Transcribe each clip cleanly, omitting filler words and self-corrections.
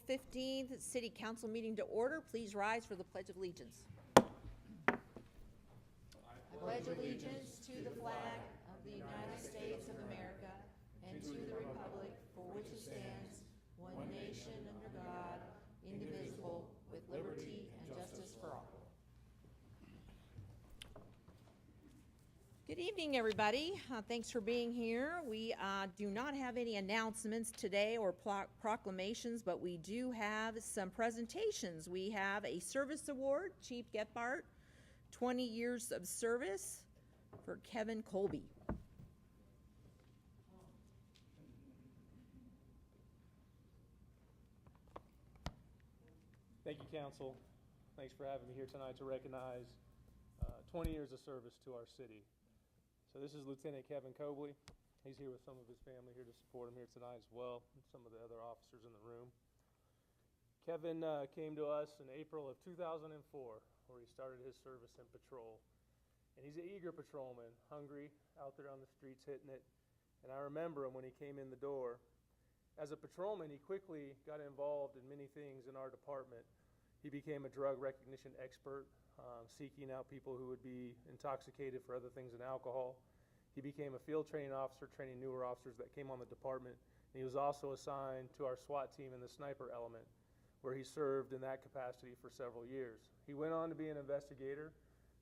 15th City Council meeting to order. Please rise for the Pledge of Allegiance. I pledge allegiance to the flag of the United States of America and to the republic for which it stands, one nation under God, indivisible, with liberty and justice for all. Good evening, everybody. Thanks for being here. We do not have any announcements today or proclamations, but we do have some presentations. We have a service award, Chief Gephardt, 20 years of service for Kevin Colby. Thank you, Council. Thanks for having me here tonight to recognize 20 years of service to our city. So this is Lieutenant Kevin Colby. He's here with some of his family here to support him here tonight as well, and some of the other officers in the room. Kevin came to us in April of 2004, where he started his service in patrol. And he's an eager patrolman, hungry, out there on the streets hitting it. And I remember him when he came in the door. As a patrolman, he quickly got involved in many things in our department. He became a drug recognition expert, seeking out people who would be intoxicated for other things than alcohol. He became a field training officer, training newer officers that came on the department. And he was also assigned to our SWAT team in the sniper element, where he served in that capacity for several years. He went on to be an investigator,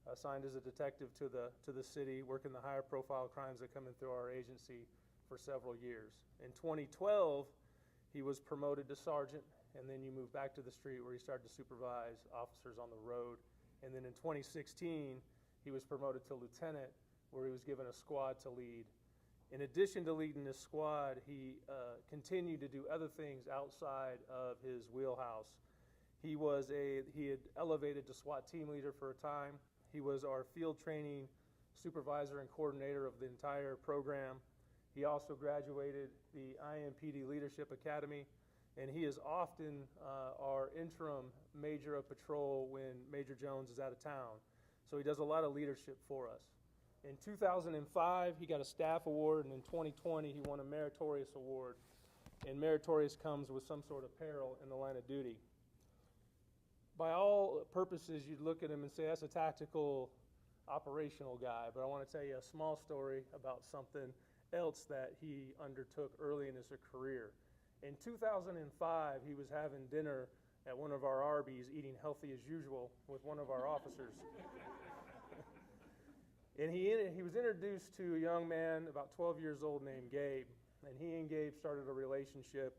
assigned as a detective to the city, working the higher profile crimes that come in through our agency for several years. In 2012, he was promoted to sergeant, and then you move back to the street where he started to supervise officers on the road. And then in 2016, he was promoted to lieutenant, where he was given a squad to lead. In addition to leading this squad, he continued to do other things outside of his wheelhouse. He had elevated to SWAT team leader for a time. He was our field training supervisor and coordinator of the entire program. He also graduated the IMPD Leadership Academy, and he is often our interim major of patrol when Major Jones is out of town. So he does a lot of leadership for us. In 2005, he got a staff award, and in 2020, he won a meritorious award. And meritorious comes with some sort of peril in the line of duty. By all purposes, you'd look at him and say, that's a tactical, operational guy. But I want to tell you a small story about something else that he undertook early in his career. In 2005, he was having dinner at one of our Arby's, eating healthy as usual, with one of our officers. And he was introduced to a young man about 12 years old named Gabe. And he and Gabe started a relationship.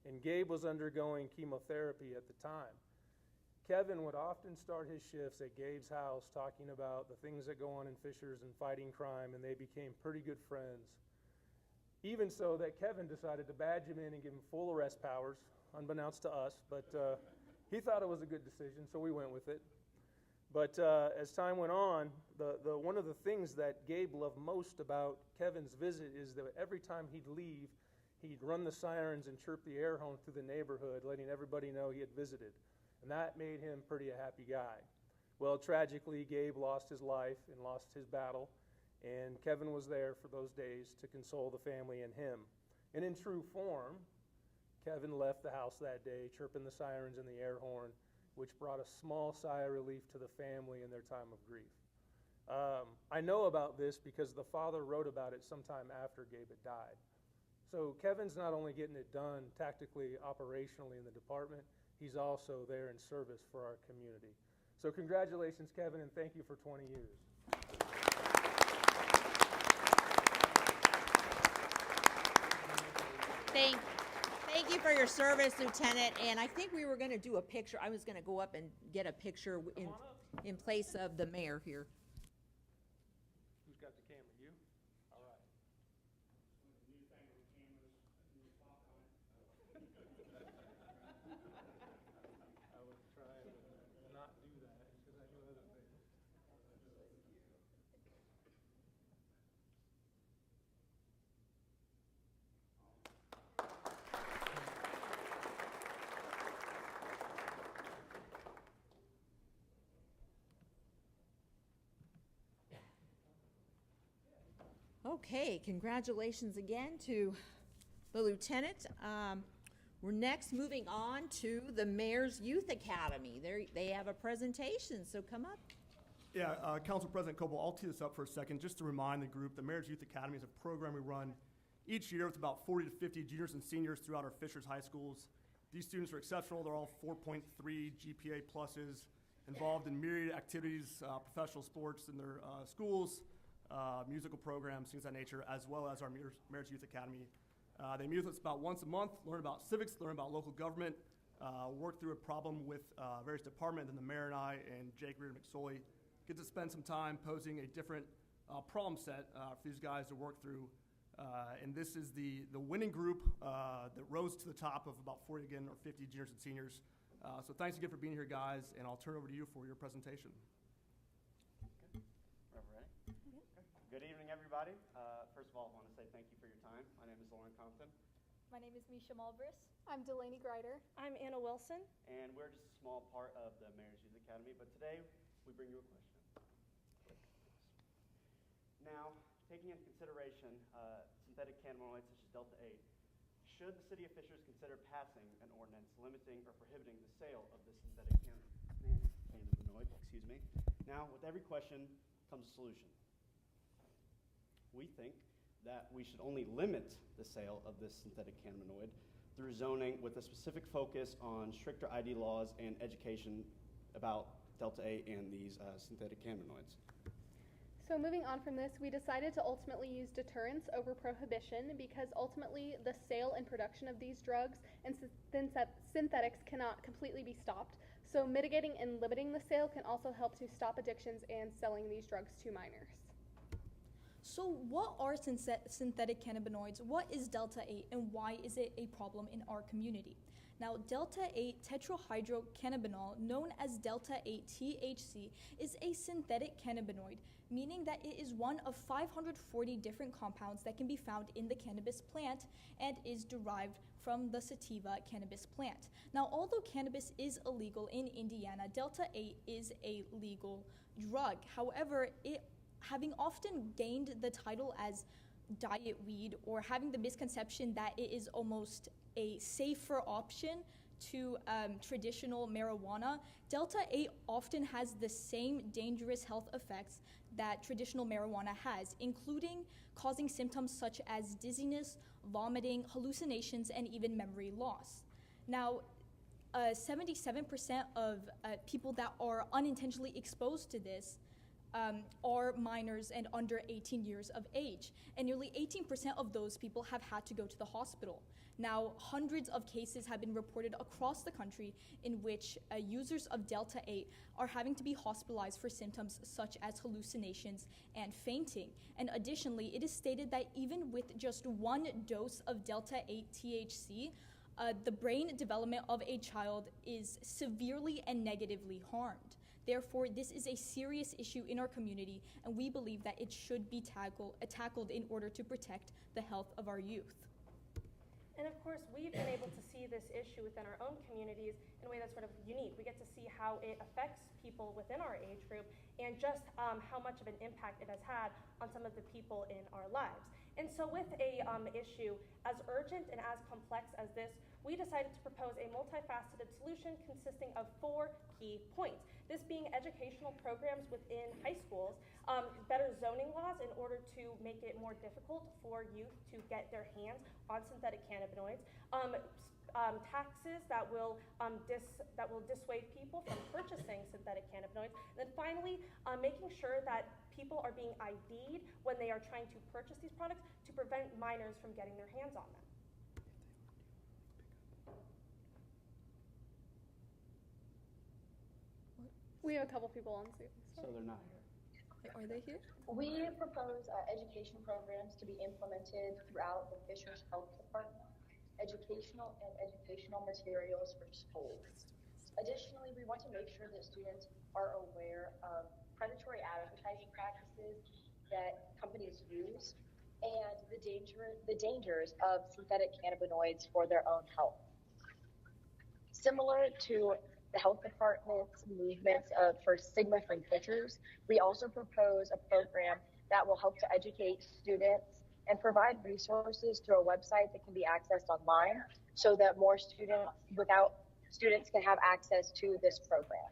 And Gabe was undergoing chemotherapy at the time. Kevin would often start his shifts at Gabe's house talking about the things that go on in Fishers and fighting crime, and they became pretty good friends. Even so that Kevin decided to badge him in and give him full arrest powers, unbeknownst to us, but he thought it was a good decision, so we went with it. But as time went on, one of the things that Gabe loved most about Kevin's visit is that every time he'd leave, he'd run the sirens and chirp the air horn through the neighborhood, letting everybody know he had visited. And that made him pretty a happy guy. Well, tragically, Gabe lost his life and lost his battle. And Kevin was there for those days to console the family and him. And in true form, Kevin left the house that day, chirping the sirens and the air horn, which brought a small sigh of relief to the family in their time of grief. I know about this because the father wrote about it sometime after Gabe had died. So Kevin's not only getting it done tactically, operationally in the department, he's also there in service for our community. So congratulations, Kevin, and thank you for 20 years. Thank you for your service, Lieutenant. And I think we were going to do a picture. I was going to go up and get a picture in place of the mayor here. Who's got the camera? You? All right. I would try to not do that because I do other things. Okay, congratulations again to the lieutenant. We're next moving on to the Mayor's Youth Academy. They have a presentation, so come up. Yeah, Council President Coble, I'll tee this up for a second just to remind the group the Mayor's Youth Academy is a program we run each year with about 40 to 50 juniors and seniors throughout our Fishers High Schools. These students are exceptional. They're all 4.3 GPA pluses, involved in myriad activities, professional sports in their schools, musical programs, things of that nature, as well as our Mayor's Youth Academy. They meet with us about once a month, learn about civics, learn about local government, work through a problem with various departments, and the mayor and I and Jake Reardon McSorley get to spend some time posing a different problem set for these guys to work through. And this is the winning group that rose to the top of about 40 again, or 50 juniors and seniors. So thanks again for being here, guys, and I'll turn it over to you for your presentation. We're ready? Good evening, everybody. First of all, I want to say thank you for your time. My name is Lauren Compton, My name is Misha Malbris. I'm Delaney Greider. I'm Anna Wilson. and we're just a small part of the Mayor's Youth Academy, but today we bring you a question. Now, taking into consideration synthetic cannabinoids such as Delta-8, should the City of Fishers consider passing an ordinance limiting or prohibiting the sale of this synthetic cannabinoid? Now, with every question comes a solution. We think that we should only limit the sale of this synthetic cannabinoid through zoning with a specific focus on stricter ID laws and education about Delta-8 and these synthetic cannabinoids. So moving on from this, we decided to ultimately use deterrence over prohibition because ultimately the sale and production of these drugs and synthetics cannot completely be stopped. So mitigating and limiting the sale can also help to stop addictions and selling these drugs to minors. So what are synthetic cannabinoids? What is Delta-8 and why is it a problem in our community? Now, Delta-8 tetrahydrocannabinol, known as Delta-8 THC, is a synthetic cannabinoid, meaning that it is one of 540 different compounds that can be found in the cannabis plant and is derived from the sativa cannabis plant. Now, although cannabis is illegal in Indiana, Delta-8 is a legal drug. However, it having often gained the title as diet weed or having the misconception that it is almost a safer option to traditional marijuana, Delta-8 often has the same dangerous health effects that traditional marijuana has, including causing symptoms such as dizziness, vomiting, hallucinations, and even memory loss. Now, 77% of people that are unintentionally exposed to this are minors and under 18 years of age. And nearly 18% of those people have had to go to the hospital. Now, hundreds of cases have been reported across the country in which users of Delta-8 are having to be hospitalized for symptoms such as hallucinations and fainting. And additionally, it is stated that even with just one dose of Delta-8 THC, the brain development of a child is severely and negatively harmed. Therefore, this is a serious issue in our community, and we believe that it should be tackled in order to protect the health of our youth. And of course, we've been able to see this issue within our own communities in a way that's sort of unique. We get to see how it affects people within our age group and just how much of an impact it has had on some of the people in our lives. And so with a issue as urgent and as complex as this, we decided to propose a multifaceted solution consisting of 4 key points. This being educational programs within high schools, better zoning laws in order to make it more difficult for youth to get their hands on synthetic cannabinoids, taxes that will dissuade people from purchasing synthetic cannabinoids, and then finally making sure that people are being ID'd when they are trying to purchase these products to prevent minors from getting their hands on them. We have a couple people on Zoom. So they're not here. Are they here? We propose education programs to be implemented throughout the Fishers Health Department, educational materials for schools. Additionally, we want to make sure that students are aware of predatory advertising practices that companies use and the dangers of synthetic cannabinoids for their own health. Similar to the health department's movements for stigma-free Fishers, we also propose a program that will help to educate students and provide resources through a website that can be accessed online so that more students can have access to this program.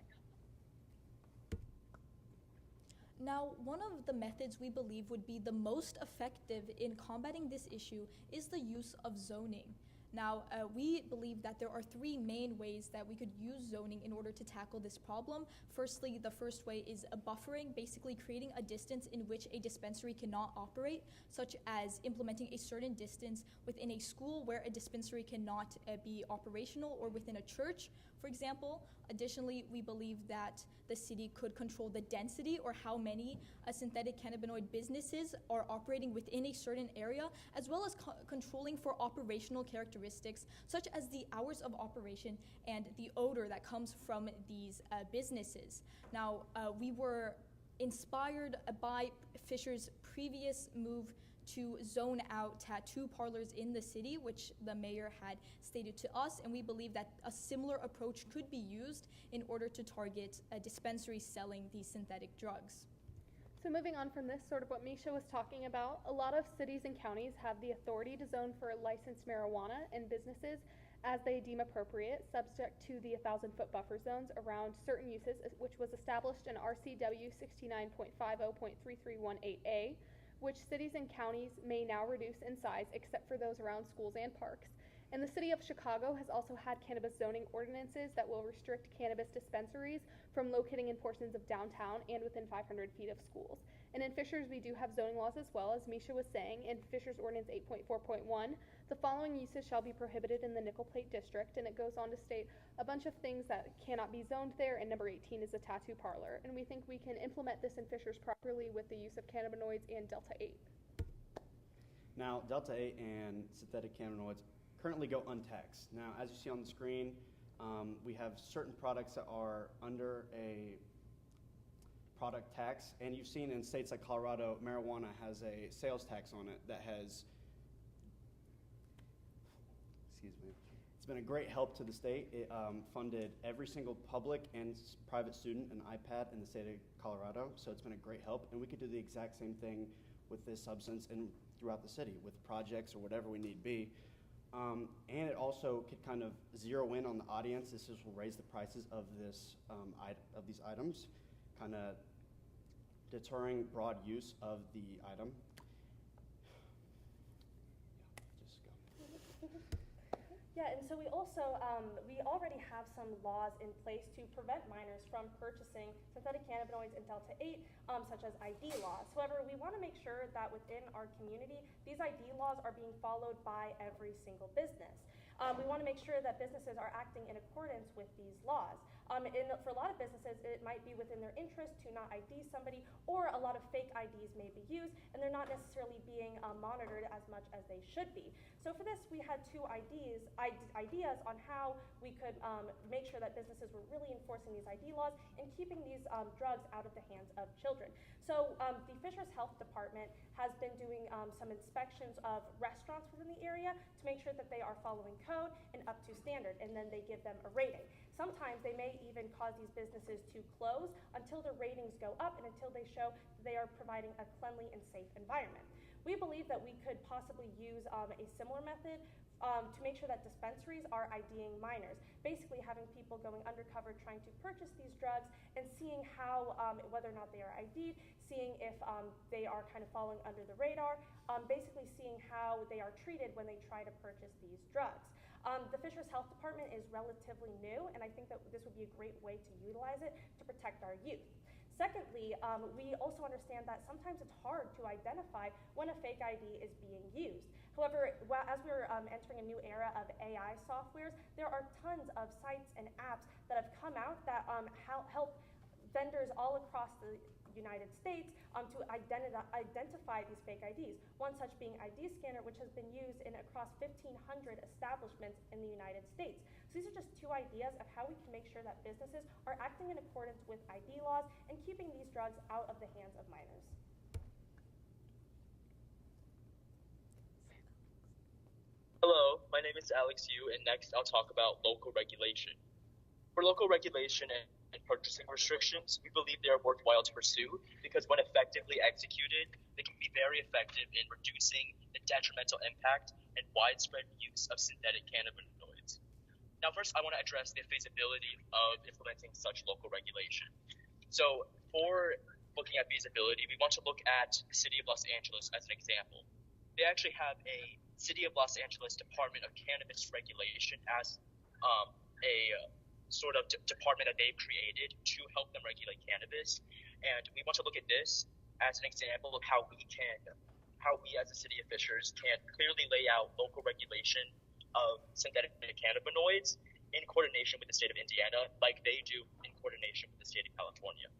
Now, one of the methods we believe would be the most effective in combating this issue is the use of zoning. Now, we believe that there are three main ways that we could use zoning in order to tackle this problem. Firstly, the first way is a buffering, basically creating a distance in which a dispensary cannot operate, such as implementing a certain distance within a school where a dispensary cannot be operational, or within a church, for example. Additionally, we believe that the city could control the density or how many synthetic cannabinoid businesses are operating within a certain area, as well as controlling for operational characteristics such as the hours of operation and the odor that comes from these businesses. Now, we were inspired by Fisher's previous move to zone out tattoo parlors in the city, which the mayor had stated to us, and we believe that a similar approach could be used in order to target dispensaries selling these synthetic drugs. So moving on from this, sort of what Misha was talking about, a lot of cities and counties have the authority to zone for licensed marijuana and businesses as they deem appropriate, subject to the 1,000-foot buffer zones around certain uses, which was established in RCW 69.50.3318A, which cities and counties may now reduce in size except for those around schools and parks. And the city of Chicago has also had cannabis zoning ordinances that will restrict cannabis dispensaries from locating in portions of downtown and within 500 feet of schools. And in Fishers, we do have zoning laws as well, as Misha was saying. In Fishers Ordinance 8.4.1, the following uses shall be prohibited in the Nickel Plate District, and it goes on to state a bunch of things that cannot be zoned there, and number 18 is a tattoo parlor. And we think we can implement this in Fishers properly with the use of cannabinoids and Delta 8. Now, Delta 8 and synthetic cannabinoids currently go untaxed. Now, as you see on the screen, we have certain products that are under a product tax, and you've seen in states like Colorado, marijuana has a sales tax on it that has, it's been a great help to the state. It funded every single public and private student an iPad in the state of Colorado, so it's been a great help, and we could do the exact same thing with this substance and throughout the city with projects or whatever we need be. And it also could kind of zero in on the audience. This will raise the prices of these items, kind of deterring broad use of the item. Yeah, and so we also, we already have some laws in place to prevent minors from purchasing synthetic cannabinoids and Delta 8, such as ID laws. However, we want to make sure that within our community, these ID laws are being followed by every single business. We want to make sure that businesses are acting in accordance with these laws. For a lot of businesses, it might be within their interest to not ID somebody, or a lot of fake IDs may be used, and they're not necessarily being monitored as much as they should be. So for this, we had two ideas on how we could make sure that businesses were really enforcing these ID laws and keeping these drugs out of the hands of children. So the Fishers Health Department has been doing some inspections of restaurants within the area to make sure that they are following code and up to standard, and then they give them a rating. Sometimes they may even cause these businesses to close until the ratings go up and until they show that they are providing a cleanly and safe environment. We believe that we could possibly use a similar method to make sure that dispensaries are IDing minors, basically having people going undercover trying to purchase these drugs and seeing how, whether or not they are ID'd, seeing if they are kind of falling under the radar, basically seeing how they are treated when they try to purchase these drugs. The Fishers Health Department is relatively new, and I think that this would be a great way to utilize it to protect our youth. Secondly, we also understand that sometimes it's hard to identify when a fake ID is being used. However, as we're entering a new era of AI softwares, there are tons of sites and apps that have come out that help vendors all across the United States to identify these fake IDs. One such being ID Scanner, which has been used in across 1,500 establishments in the United States. So these are just two ideas of how we can make sure that businesses are acting in accordance with ID laws and keeping these drugs out of the hands of minors. Hello, my name is Alex Yu, and next I'll talk about local regulation. For local regulation and purchasing restrictions, we believe they are worthwhile to pursue because when effectively executed, they can be very effective in reducing the detrimental impact and widespread use of synthetic cannabinoids. Now, first, I want to address the feasibility of implementing such local regulation. So, for looking at feasibility, we want to look at the City of Los Angeles as an example. They actually have a City of Los Angeles Department of Cannabis Regulation as a sort of department that they've created to help them regulate cannabis. And we want to look at this as an example of how we as the City of Fishers can clearly lay out local regulation of synthetic cannabinoids in coordination with the state of Indiana, like they do in coordination with the state of California.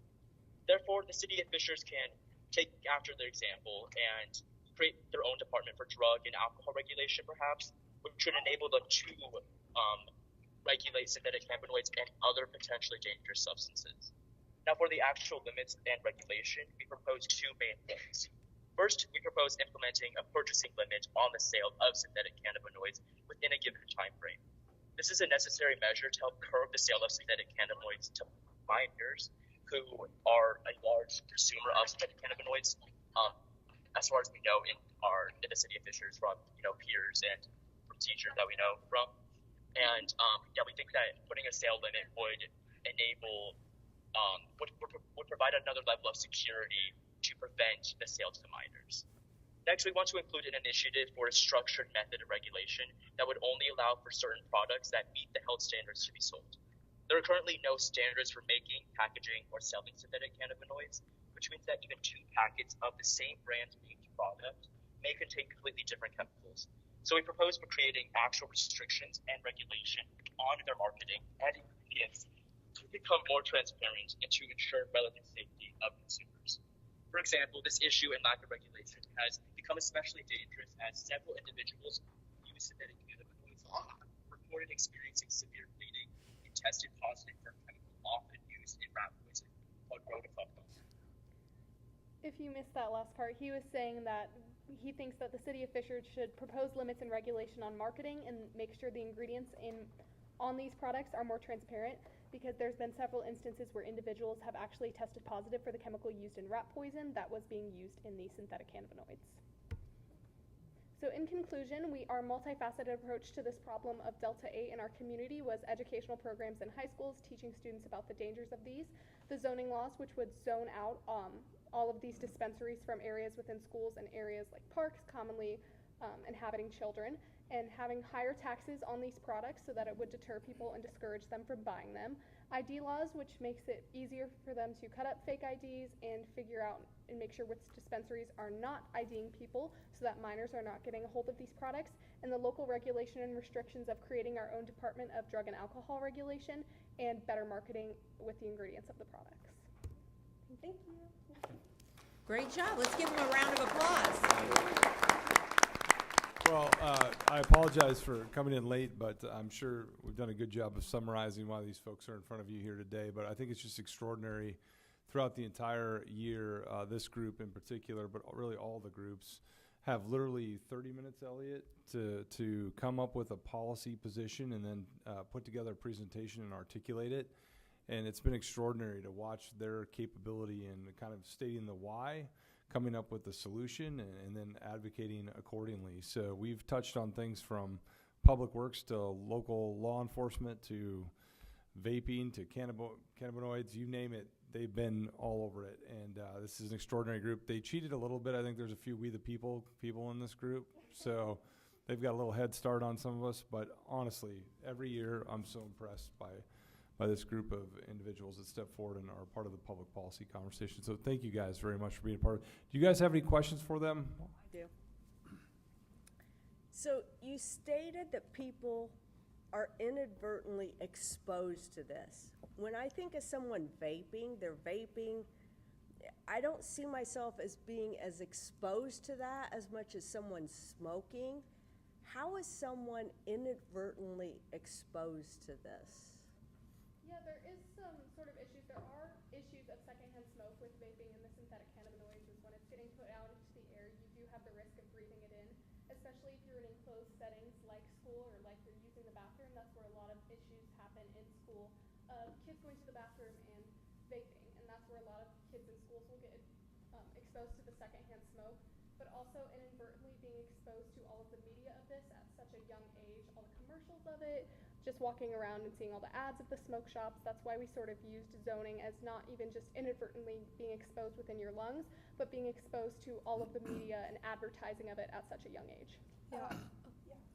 Therefore, the City of Fishers can take after their example and create their own department for drug and alcohol regulation, perhaps, which would enable them to regulate synthetic cannabinoids and other potentially dangerous substances. Now, for the actual limits and regulation, we propose two main things. First, we propose implementing a purchasing limit on the sale of synthetic cannabinoids within a given time frame. This is a necessary measure to help curb the sale of synthetic cannabinoids to minors who are a large consumer of synthetic cannabinoids, as far as we know in the City of Fishers from peers and from teachers that we know from. And we think that putting a sale limit would enable, would provide another level of security to prevent the sale to minors. Next, we want to include an initiative for a structured method of regulation that would only allow for certain products that meet the health standards to be sold. There are currently no standards for making, packaging, or selling synthetic cannabinoids, which means that even 2 packets of the same brand named product may contain completely different chemicals. So we propose for creating actual restrictions and regulation on their marketing and ingredients to become more transparent and to ensure relative safety of consumers. For example, this issue and lack of regulation has become especially dangerous as several individuals who use synthetic cannabinoids reported experiencing severe bleeding and tested positive for a chemical often used in rat poison called rhodophyton. If you missed that last part, he was saying that he thinks that the City of Fishers should propose limits and regulation on marketing and make sure the ingredients on these products are more transparent, because there's been several instances where individuals have actually tested positive for the chemical used in rat poison that was being used in the synthetic cannabinoids. So in conclusion, our multifaceted approach to this problem of Delta 8 in our community was educational programs in high schools, teaching students about the dangers of these, the zoning laws, which would zone out all of these dispensaries from areas within schools and areas like parks, commonly inhabiting children, and having higher taxes on these products so that it would deter people and discourage them from buying them. ID laws, which makes it easier for them to cut up fake IDs and figure out and make sure which dispensaries are not IDing people so that minors are not getting a hold of these products, and the local regulation and restrictions of creating our own Department of Drug and Alcohol Regulation and better marketing with the ingredients of the products. Thank you. Great job. Let's give them a round of applause. Well, I apologize for coming in late, but I'm sure we've done a good job of summarizing why these folks are in front of you here today. But I think it's just extraordinary throughout the entire year, this group in particular, but really all the groups, have literally 30 minutes, Elliot, to come up with a policy position and then put together a presentation and articulate it. And it's been extraordinary to watch their capability in kind of stating the why, coming up with the solution, and then advocating accordingly. So we've touched on things from public works to local law enforcement to vaping to cannabinoids, you name it. They've been all over it, and this is an extraordinary group. They cheated a little bit. I think there's a few We the People in this group, so they've got a little head start on some of us. But honestly, every year I'm so impressed by this group of individuals that step forward and are part of the public policy conversation. So thank you guys very much for being a part of it. Do you guys have any questions for them? I do. So you stated that people are inadvertently exposed to this. When I think of someone vaping, I don't see myself as being as exposed to that as much as someone smoking. How is someone inadvertently exposed to this? Yeah, there is some sort of issues. There are issues of secondhand smoke with vaping and the synthetic cannabinoids. Is when it's getting put out into the air, you do have the risk of breathing it in, especially if you're in enclosed settings like school or like you're using the bathroom. That's where a lot of issues happen in school of classroom and vaping, and that's where a lot of kids in schools will get exposed to the secondhand smoke, but also inadvertently being exposed to all of the media of this at such a young age, all the commercials of it, just walking around and seeing all the ads of the smoke shops. That's why we sort of used zoning as not even just inadvertently being exposed within your lungs, but being exposed to all of the media and advertising of it at such a young age. Yeah.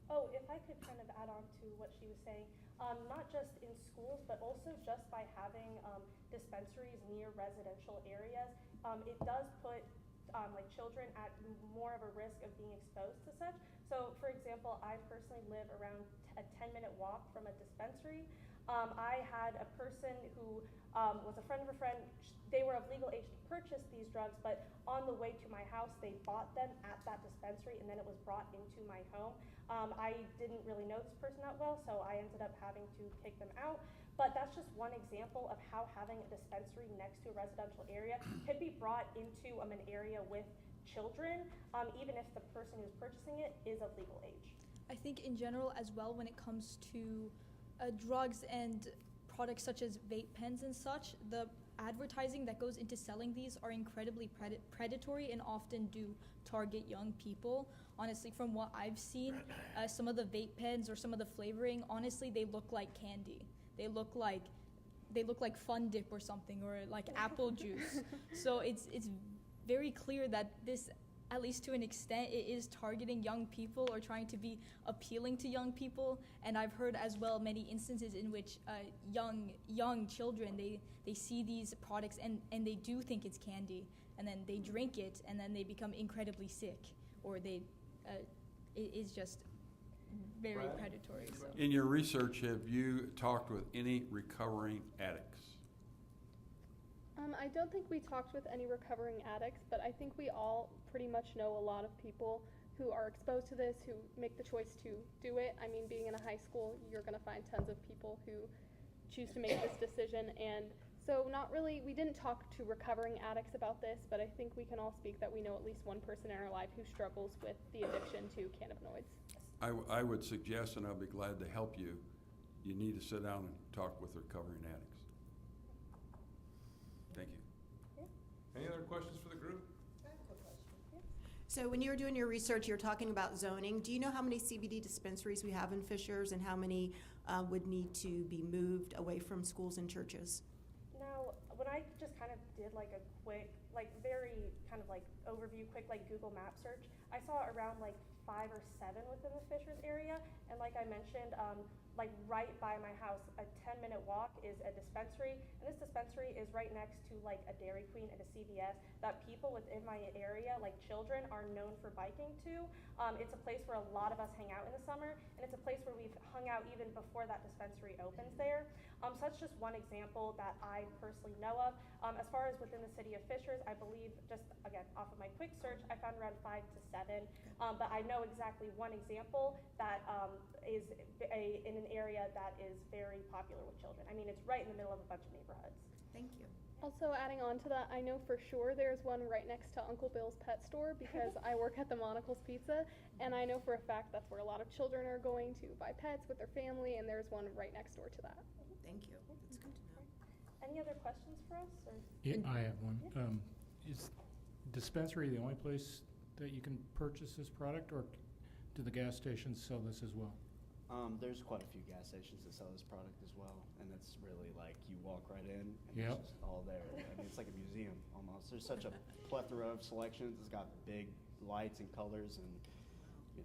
Oh, if I could kind of add on to what she was saying, not just in schools, but also just by having dispensaries near residential areas, it does put like children at more of a risk of being exposed to such. So, for example, I personally live around a 10-minute walk from a dispensary. I had a person who was a friend of a friend. They were of legal age to purchase these drugs, but on the way to my house, they bought them at that dispensary, and then it was brought into my home. I didn't really know this person that well, so I ended up having to kick them out. But that's just one example of how having a dispensary next to a residential area could be brought into an area with children, even if the person who's purchasing it is of legal age. I think in general as well, when it comes to drugs and products such as vape pens and such, the advertising that goes into selling these are incredibly predatory and often do target young people. Honestly, from what I've seen, some of the vape pens or some of the flavoring, honestly, they look like candy. They look like Fun Dip or something, or like apple juice. So it's very clear that this, at least to an extent, it is targeting young people or trying to be appealing to young people. And I've heard as well many instances in which young children, they see these products and they do think it's candy, and then they drink it, and then they become incredibly sick, or it is just very predatory. So. In your research, have you talked with any recovering addicts? I don't think we talked with any recovering addicts, but I think we all pretty much know a lot of people who are exposed to this, who make the choice to do it. I mean, being in a high school, you're going to find tons of people who choose to make this decision. And so we didn't talk to recovering addicts about this, but I think we can all speak that we know at least one person in our life who struggles with the addiction to cannabinoids. I would suggest, and I'll be glad to help you, you need to sit down and talk with recovering addicts. Thank you. Any other questions for the group? So when you were doing your research, you were talking about zoning. Do you know how many CBD dispensaries we have in Fishers, and how many would need to be moved away from schools and churches? Now, when I just kind of did like a quick, like very kind of like overview, quick like Google Map search, I saw around like 5 or 7 within the Fishers area. And like I mentioned, like right by my house, a 10-minute walk is a dispensary, and this dispensary is right next to like a Dairy Queen and a CVS that people within my area, like children, are known for biking to. It's a place where a lot of us hang out in the summer, and it's a place where we've hung out even before that dispensary opens there. So that's just one example that I personally know of. As far as within the city of Fishers, I believe, just again off of my quick search, I found around 5 to 7, but I know exactly one example that is in an area that is very popular with children. I mean, it's right in the middle of a bunch of neighborhoods. Thank you. Also, adding on to that, I know for sure there's one right next to Uncle Bill's Pet Store because I work at the Monocle's Pizza, and I know for a fact that's where a lot of children are going to buy pets with their family, and there's one right next door to that. Thank you. That's good to know. Any other questions for us? Or? Yeah, I have one. Is dispensary the only place that you can purchase this product, or do the gas stations sell this as well? There's quite a few gas stations that sell this product as well, and it's really like you walk right in and Yep. it's just all there. I mean, it's like a museum almost. There's such a plethora of selections. It's got big lights and colors, and Yeah.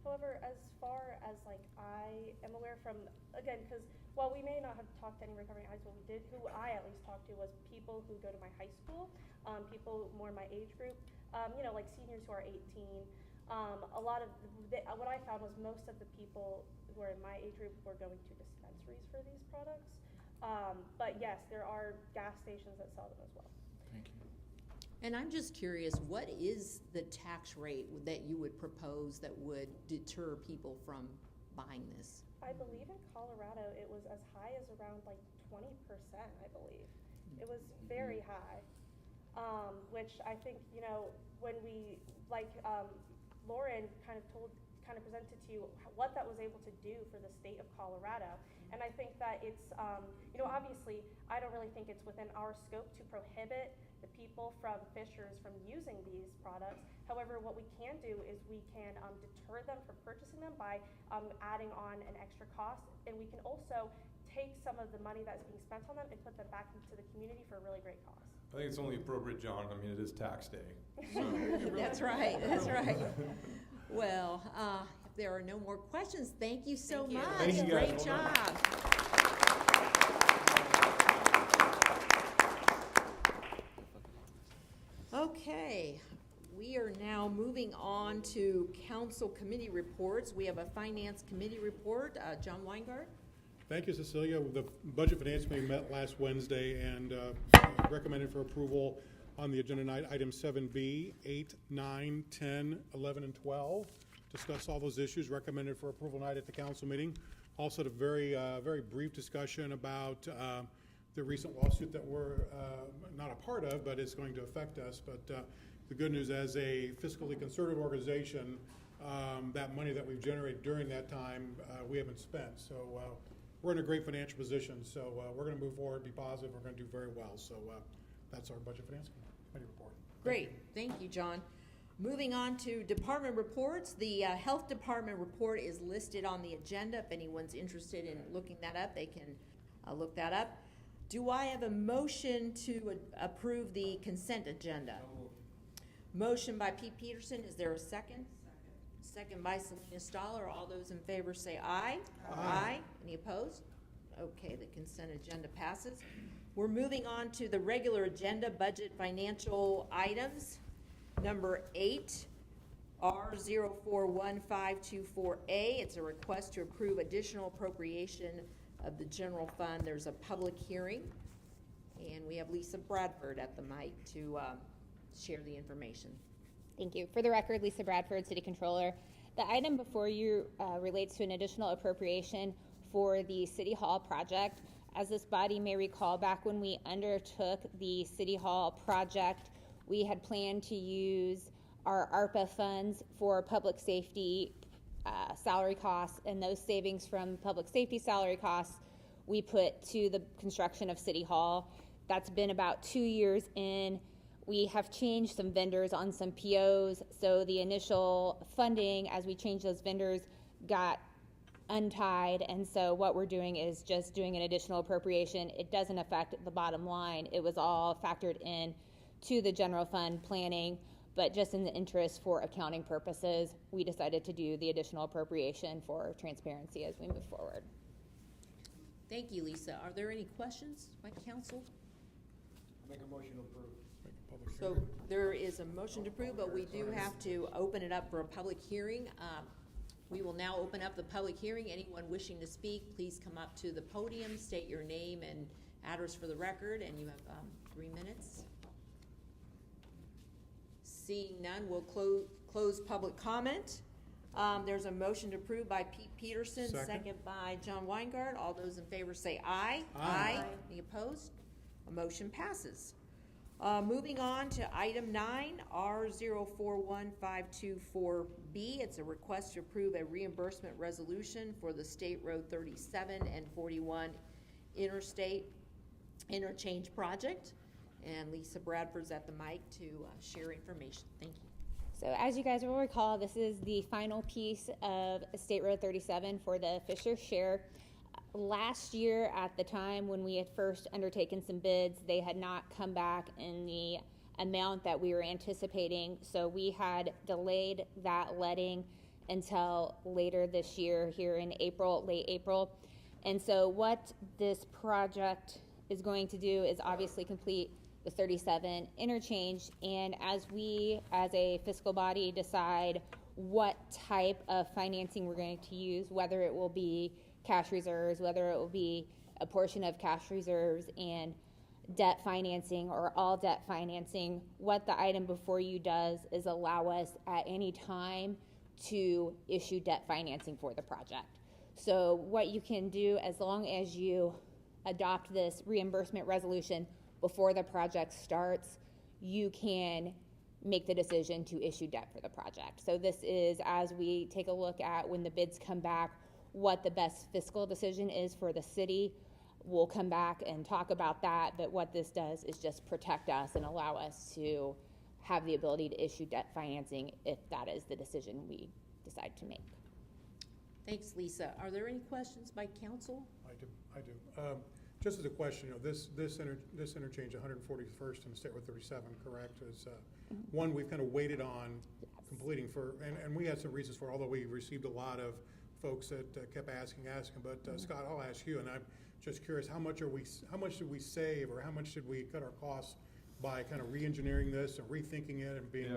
However, as far as like I am aware from, again, because while we may not have talked to any recovering addicts, what we did, who I at least talked to, was people who go to my high school, people more in my age group, like seniors who are 18. A lot of what I found was most of the people who are in my age group were going to dispensaries for these products. But yes, there are gas stations that sell them as well. Thank you. And I'm just curious, what is the tax rate that you would propose that would deter people from buying this? I believe in Colorado it was as high as around like 20%, I believe. It was very high, which I think, when we, Lauren kind of presented to you what that was able to do for the state of Colorado. And I think that it's, obviously obviously, I don't really think it's within our scope to prohibit the people from Fishers from using these products. However, what we can do is we can deter them from purchasing them by adding on an extra cost, and we can also take some of the money that's being spent on them and put them back into the community for a really great cause. I think it's only appropriate, John. I mean, it is tax day. So. That's right, that's right. Well, if there are no more questions, thank you so much. Thank you guys. Great job. Okay, we are now moving on to council committee reports. We have a finance committee report. John Weingart. Thank you, Cecilia. The Budget Finance Committee met last Wednesday and recommended for approval on the agenda night items 7B, 8, 9, 10, 11, and 12. Discuss all those issues recommended for approval tonight at the council meeting. Also, had a very brief discussion about the recent lawsuit that we're not a part of, but it's going to affect us. But the good news, as a fiscally conservative organization, that money that we've generated during that time, we haven't spent. So we're in a great financial position. So we're going to move forward, be positive. We're going to do very well. So that's our Budget Finance Committee report. Great. Thank you, John. Moving on to department reports. The Health Department report is listed on the agenda. If anyone's interested in looking that up, they can look that up. Do I have a motion to approve the consent agenda? Motion by Pete Peterson. Is there a second? Second by Selena Stoller. All those in favor say aye. Aye. Any opposed? Okay, the consent agenda passes. We're moving on to the regular agenda, budget financial items. Number 8, R041524A. It's a request to approve additional appropriation of the general fund. There's a public hearing, and we have Lisa Bradford at the mic to share the information. Thank you. For the record, Lisa Bradford, City Controller. The item before you relates to an additional appropriation for the City Hall project. As this body may recall, back when we undertook the City Hall project, we had planned to use our ARPA funds for public safety salary costs, and those savings from public safety salary costs we put to the construction of City Hall. That's been about 2 years in. We have changed some vendors on some POs, so the initial funding, as we changed those vendors, got untied, and so what we're doing is just doing an additional appropriation. It doesn't affect the bottom line. It was all factored in to the general fund planning, but just in the interest for accounting purposes, we decided to do the additional appropriation for transparency as we move forward. Thank you, Lisa. Are there any questions by council? Make a motion to approve. So there is a motion to approve, but we do have to open it up for a public hearing. We will now open up the public hearing. Anyone wishing to speak, please come up to the podium, state your name and address for the record, and you have 3 minutes. Seeing none, we'll close public comment. There's a motion to approve by Pete Peterson, second by John Weingart. All those in favor say aye. Aye. Any opposed? A motion passes. Moving on to item 9, R041524B. It's a request to approve a reimbursement resolution for the State Road 37 and 41 interstate interchange project. And Lisa Bradford's at the mic to share information. Thank you. So as you guys will recall, this is the final piece of State Road 37 for the Fisher share. Last year, at the time when we had first undertaken some bids, they had not come back in the amount that we were anticipating, so we had delayed that letting until later this year, here in April, late April. And so what this project is going to do is obviously complete the 37 interchange, and as we, as a fiscal body, decide what type of financing we're going to use, whether it will be cash reserves, whether it will be a portion of cash reserves and debt financing or all debt financing, what the item before you does is allow us at any time to issue debt financing for the project. So what you can do, as long as you adopt this reimbursement resolution before the project starts, you can make the decision to issue debt for the project. So this is, as we take a look at when the bids come back, what the best fiscal decision is for the city. we'll come back and talk about that, but what this does is just protect us and allow us to have the ability to issue debt financing if that is the decision we decide to make. Thanks, Lisa. Are there any questions by council? I do. Just as a question, this interchange, 141st and State Road 37, correct, is one we've kind of waited on completing for, and we had some reasons for it, although we received a lot of folks that kept asking, but Scott, I'll ask you, and I'm just curious, how much did we save, or how much did we cut our costs by kind of re-engineering this and rethinking it and being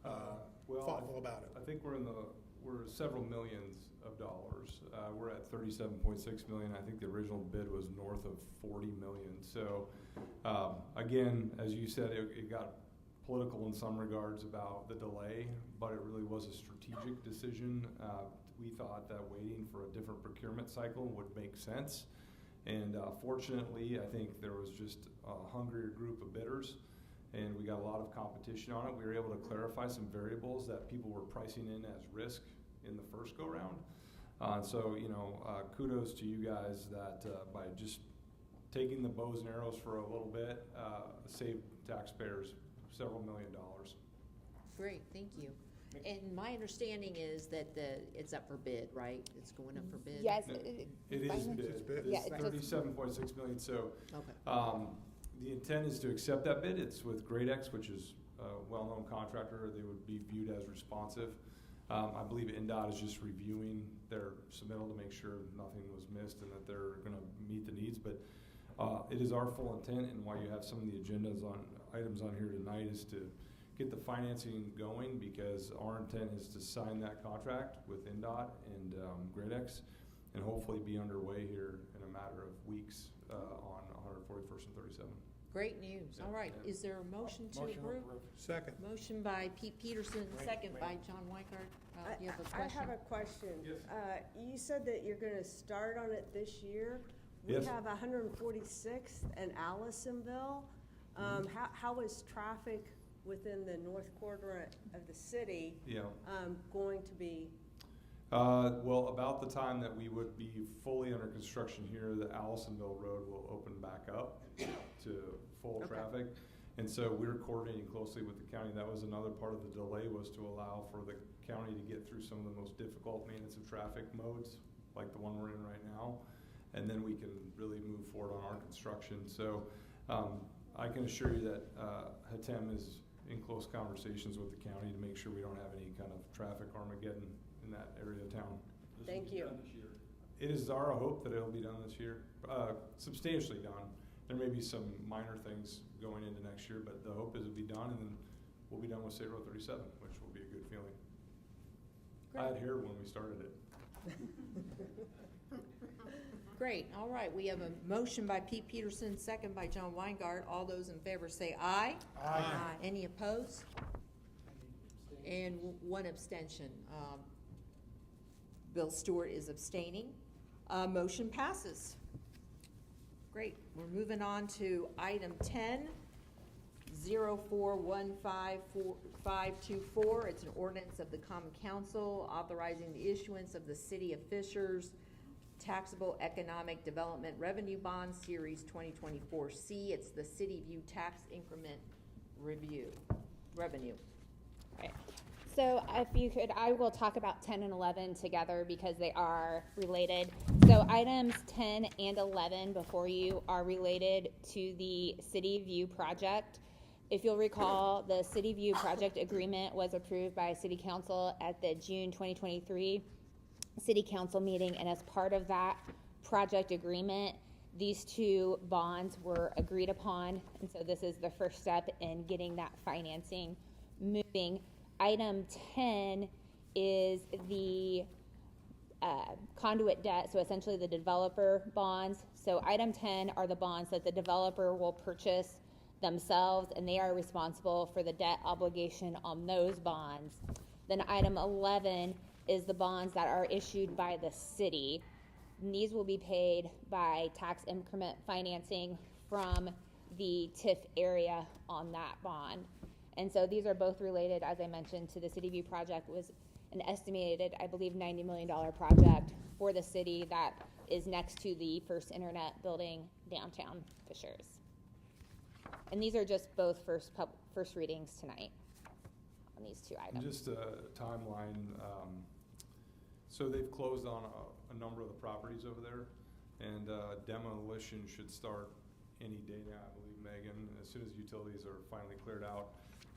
thoughtful about it? I think we're several millions of dollars. We're at 37.6 million. I think the original bid was north of 40 million. So again, as you said, it got political in some regards about the delay, but it really was a strategic decision. We thought that waiting for a different procurement cycle would make sense. And fortunately, I think there was just a hungrier group of bidders, and we got a lot of competition on it. We were able to clarify some variables that people were pricing in as risk in the first go-round. So, kudos to you guys that by just taking the bows and arrows for a little bit, saved taxpayers several $1 million. Great, thank you. And my understanding is that it's up for bid, right? It's going up for bid? Yes. It is bid. Yeah, It's 37.6 million. So okay. The intent is to accept that bid. It's with GradeX, which is a well-known contractor. They would be viewed as responsive. I believe NDOT is just reviewing their submittal to make sure nothing was missed and that they're going to meet the needs. But it is our full intent, and why you have some of the items on here tonight is to get the financing going, because our intent is to sign that contract with NDOT and GradeX and hopefully be underway here in a matter of weeks on 141st and 37. Great news. Yeah, All right. yeah. Is there a motion to approve? Second. Motion by Pete Peterson, second by John Weikart. You have a question? I have a question. Yes. You said that you're gonna start on it this year. We Yes. have 146th and Allisonville. How is traffic within the north quadrant of the city going to be? Well, about the time that we would be fully under construction here, the Allisonville Road will open back up to full traffic. And so we're coordinating closely with the county. That was another part of the delay, was to allow for the county to get through some of the most difficult maintenance of traffic modes, like the one we're in right now. And then we can really move forward on our construction. So I can assure you that HATEM is in close conversations with the county to make sure we don't have any kind of traffic Armageddon in that area of town. Thank you. It is our hope that it'll be done this year, substantially done. There may be some minor things going into next year, but the hope is it'll be done, and then we'll be done with State Road 37, which will be a good feeling. Great. I had hair when we started it. Great. All right. We have a motion by Pete Peterson, second by John Weingart. All those in favor say aye. Aye. Any opposed? And one abstention. Bill Stewart is abstaining. Motion passes. Great. We're moving on to item 10, 04154524. It's an ordinance of the Common Council authorizing the issuance of the City of Fishers Taxable Economic Development Revenue Bond Series 2024C. It's the City View Tax Increment Revenue. Right. So if you could, I will talk about 10 and 11 together because they are related. So items 10 and 11 before you are related to the City View project. If you'll recall, the City View project agreement was approved by City Council at the June 2023 City Council meeting, and as part of that project agreement, these two bonds were agreed upon, and so this is the first step in getting that financing moving. Item 10 is the conduit debt, so essentially the developer bonds. So item 10 are the bonds that the developer will purchase themselves, and they are responsible for the debt obligation on those bonds. Then item 11 is the bonds that are issued by the city. And these will be paid by tax increment financing from the TIF area on that bond. And so these are both related, as I mentioned, to the City View project, an estimated, I believe, $90 million project for the city that is next to the First Internet building downtown Fishers. And these are just both first readings tonight on these two items. Just a timeline, so they've closed on a number of the properties over there, and demolition should start any day now, I believe, Megan. As soon as utilities are finally cleared out,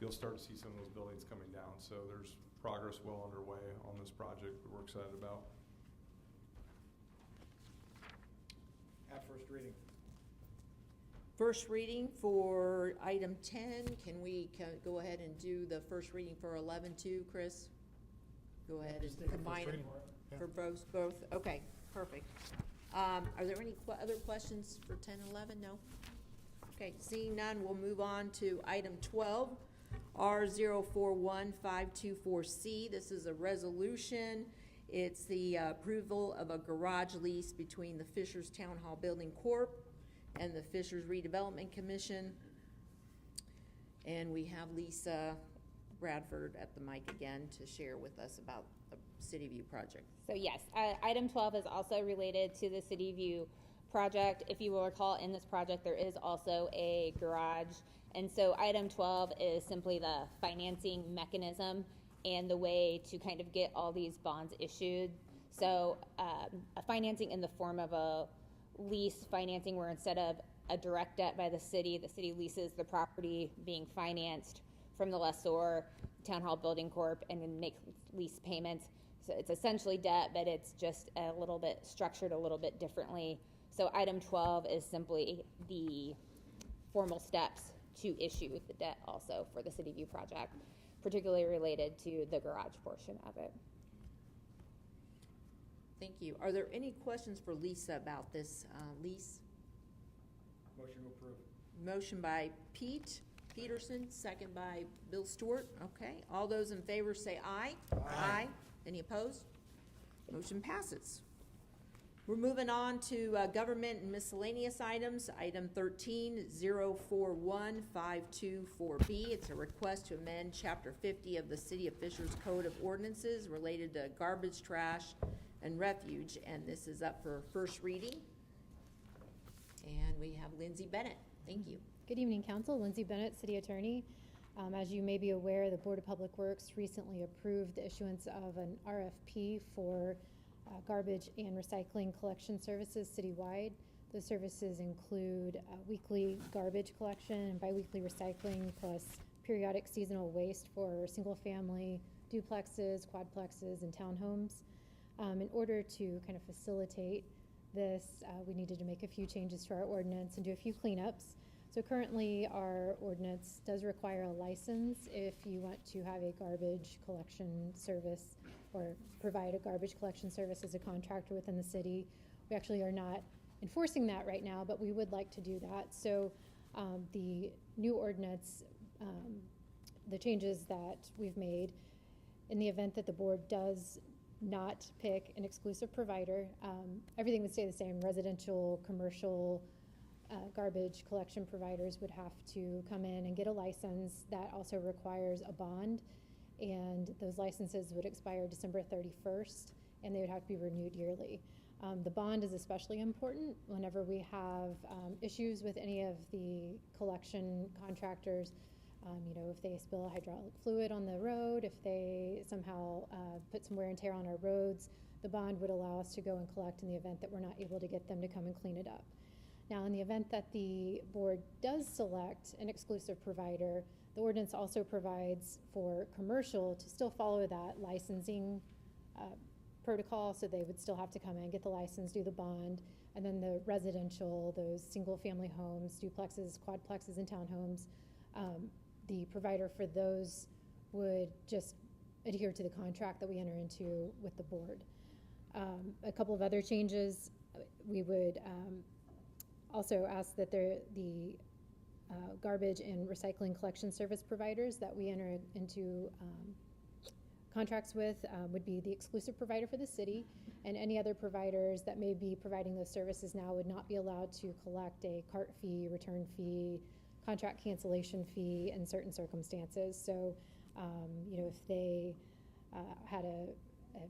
you'll start to see some of those buildings coming down. So there's progress well underway on this project that we're excited about. At first reading. First reading for item 10. Can we go ahead and do the first reading for 11 too, Chris? Go ahead Just and take a combine first them reading. for both? Okay, perfect. Are there any other questions for 10 and 11? No? Okay, seeing none, we'll move on to item 12, R041524C. This is a resolution. It's the approval of a garage lease between the Fishers Town Hall Building Corp. And the Fishers Redevelopment Commission. And we have Lisa Bradford at the mic again to share with us about the City View project. So yes, item 12 is also related to the City View project. If you will recall, in this project there is also a garage. And so item 12 is simply the financing mechanism and the way to kind of get all these bonds issued. So a financing in the form of a lease financing, where instead of a direct debt by the city leases the property being financed from the lessor, Town Hall Building Corp, and then make lease payments. So it's essentially debt, but it's just a little bit structured a little bit differently. So item 12 is simply the formal steps to issue the debt also for the City View project, particularly related to the garage portion of it. Thank you. Are there any questions for Lisa about this lease? Motion to approve. Motion by Pete Peterson, second by Bill Stewart. Okay, all those in favor say aye. Aye. Any opposed? Motion passes. We're moving on to government and miscellaneous items. Item 13, 041524B. It's a request to amend Chapter 50 of the City of Fishers Code of Ordinances related to garbage, trash, and refuge, and this is up for first reading. And we have Lindsay Bennett. Thank you. Good evening, Council. Lindsay Bennett, City Attorney. As you may be aware, the Board of Public Works recently approved the issuance of an RFP for garbage and recycling collection services citywide. Those services include weekly garbage collection and biweekly recycling, plus periodic seasonal waste for single-family duplexes, quadplexes, and townhomes. In order to kind of facilitate this, we needed to make a few changes to our ordinance and do a few cleanups. So currently, our ordinance does require a license if you want to have a garbage collection service or provide a garbage collection service as a contractor within the city. We actually are not enforcing that right now, but we would like to do that. So the new ordinance, the changes that we've made, in the event that the board does not pick an exclusive provider, everything would stay the same. Residential, commercial, garbage collection providers would have to come in and get a license. That also requires a bond, and those licenses would expire December 31st, and they would have to be renewed yearly. The bond is especially important whenever we have issues with any of the collection contractors. If they spill hydraulic fluid on the road, if they somehow put some wear and tear on our roads, the bond would allow us to go and collect in the event that we're not able to get them to come and clean it up. Now, in the event that the board does select an exclusive provider, the ordinance also provides for commercial to still follow that licensing protocol, so they would still have to come in, get the license, do the bond, and then the residential, those single-family homes, duplexes, quadplexes, and townhomes, the provider for those would just adhere to the contract that we enter into with the board. A couple of other changes, we would also ask that the garbage and recycling collection service providers that we enter into contracts with would be the exclusive provider for the city, and any other providers that may be providing those services now would not be allowed to collect a cart fee, return fee, contract cancellation fee in certain circumstances. So, if they had a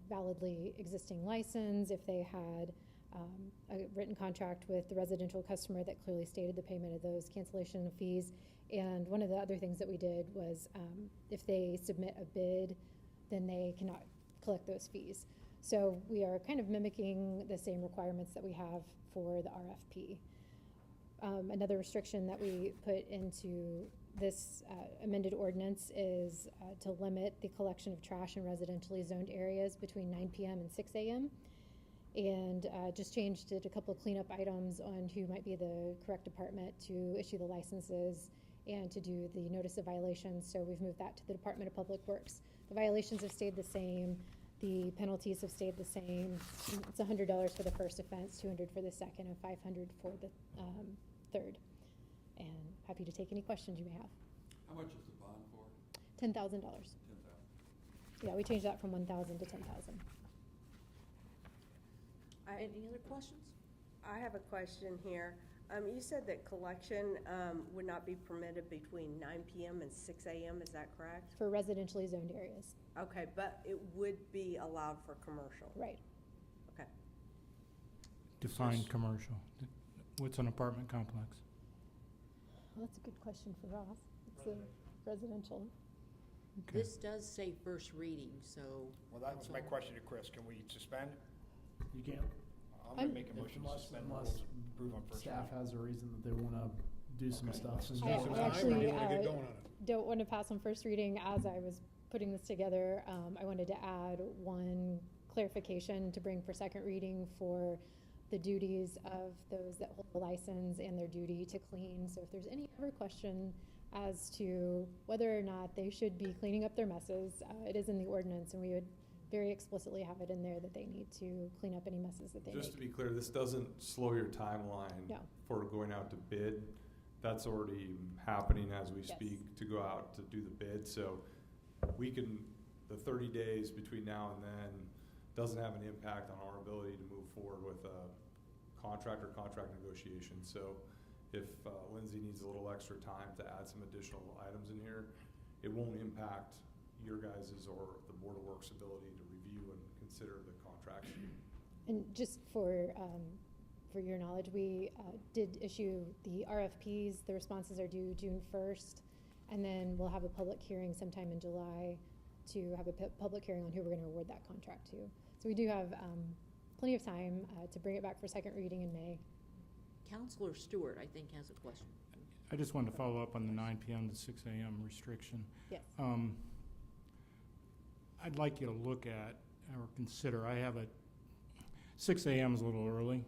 validly existing license, if they had a written contract with the residential customer that clearly stated the payment of those cancellation fees. And one of the other things that we did was if they submit a bid, then they cannot collect those fees. So we are kind of mimicking the same requirements that we have for the RFP. Another restriction that we put into this amended ordinance is to limit the collection of trash in residentially zoned areas between 9 p.m. and 6 a.m. And just changed it a couple of cleanup items on who might be the correct department to issue the licenses and to do the notice of violations. So we've moved that to the Department of Public Works. The violations have stayed the same. The penalties have stayed the same. It's $100 for the first offense, $200 for the second, and $500 for the third. And happy to take any questions you may have. How much is the bond for? $10,000. $10,000. Yeah, we changed that from 1,000 to 10,000. Any other questions? I have a question here. You said that collection would not be permitted between 9 p.m. and 6 a.m., is that correct? For residentially zoned areas. Okay, but it would be allowed for commercial? Right. Okay. Define commercial. What's an apartment complex? Well, that's a good question for Ross. It's a residential. Okay. This does say first reading, so. Well, that was my question to Chris. Can we suspend? You can't. I'm gonna make a motion to suspend the rules and approve on first reading. Staff has a reason that they wanna do some stuff. I actually don't want to pass on first reading. As I was putting this together, I wanted to add one clarification to bring for second reading for the duties of those that hold the license and their duty to clean. So if there's any ever question as to whether or not they should be cleaning up their messes, it is in the ordinance, and we would very explicitly have it in there that they need to clean up any messes that they Just make. to be clear, this doesn't slow your timeline No. for going out to bid. That's already happening as we Yes. speak to go out to do the bid. So we can, the 30 days between now and then doesn't have an impact on our ability to move forward with a contract or contract negotiation. So if Lindsay needs a little extra time to add some additional items in here, it won't impact your guys' or the Board of Works' ability to review and consider the contract. And just for your knowledge, we did issue the RFPs. The responses are due June 1st, and then we'll have a public hearing sometime in July to have a public hearing on who we're going to award that contract to. So we do have plenty of time to bring it back for second reading in May. Counselor Stewart, I think, has a question. I just wanted to follow up on the 9 p.m. to 6 a.m. restriction. Yes. I'd like you to look at or consider, I have 6 a.m. is a little early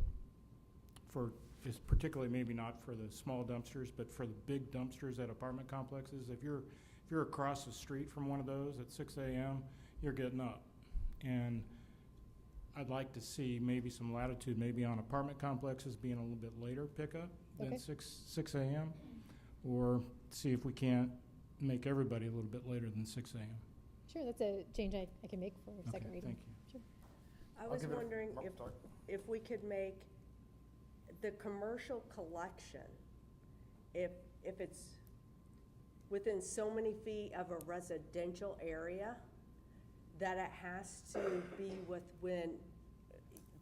for, is particularly maybe not for the small dumpsters, but for the big dumpsters at apartment complexes. If you're across the street from one of those at 6 a.m., you're getting up. And I'd like to see maybe some latitude, maybe on apartment complexes being a little bit later pickup than Okay. 6 a.m. Or see if we can't make everybody a little bit later than 6 a.m. Sure, that's a change I can make for Okay, second reading. thank you. Sure. I was give it a- wondering oh, sorry. if we could make the commercial collection, if it's within so many feet of a residential area, that it has to be within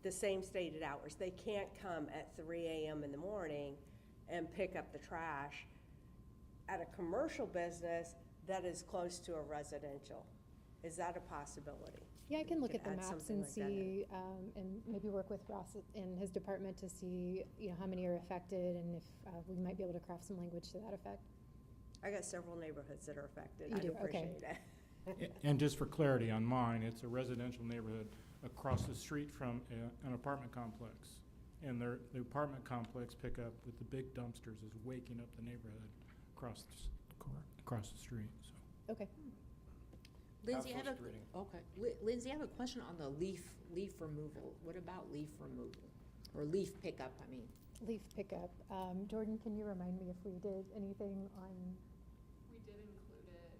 the same stated hours. They can't come at 3 a.m. in the morning and pick up the trash at a commercial business that is close to a residential. Is that a possibility? Yeah, I can look could at the add maps something and like that in. see, and maybe work with Ross in his department to see, how many are affected and if we might be able to craft some language to that effect. I got several neighborhoods that are affected. You I'd do, okay. appreciate it. And just for clarity on mine, it's a residential neighborhood across the street from an apartment complex. And the apartment complex pickup with the big dumpsters is waking up the neighborhood across the street, so. Okay. Lindsay, I have first reading. Lindsay, I have a question on the leaf removal. What about leaf removal? Or leaf pickup, I mean. Leaf pickup. Jordan, can you remind me if we did anything on, We did include it,